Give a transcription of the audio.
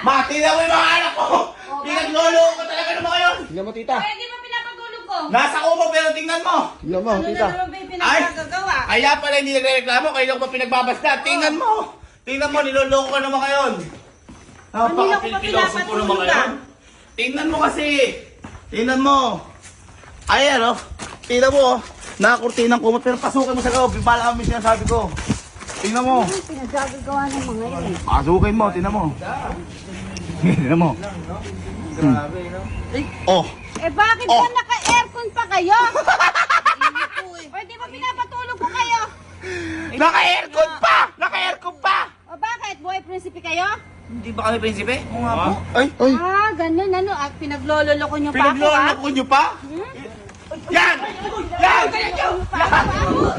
Mati na mo yung mga anak ko! Pinaglolo ko talaga naman ngayon! Tingnan mo, tita. Kaya di ba pinapatulog ko? Nasa umo pero tingnan mo! Tingnan mo, Ano tita. na naman ba yung pinagkagagawa? Kaya pala hindi nagreklamo, kayo lang pa pinagbabasta. Tingnan mo! Tingnan mo, niloloko ka naman ngayon. Napaka-pilpiloso po naman ngayon. Tingnan mo kasi! Tingnan mo! Ayan o! Tingnan mo o! Nakakurtinang kumot pero pasukin mo sa loob. Bala kami sinasabi ko. Tingnan mo! Ano yung pinagkagagawa ng mga yun? Pasukin mo, tingnan mo. Tingnan mo. Grabe, no? Oh! Eh bakit Oh. ba naka-aircon pa kayo? Pwede ba pinapatulog ko kayo? Naka-aircon pa! Naka-aircon pa! O bakit? Buhay prinsipe kayo? Hindi ba kami prinsipe? Oo nga po. Ay, ay. Ah, ganun ano. At pinaglololoko nyo pa ako Pinaglolo ah. ko nyo pa? Yan! Yan! Pinagloloko nyo pa ako ah.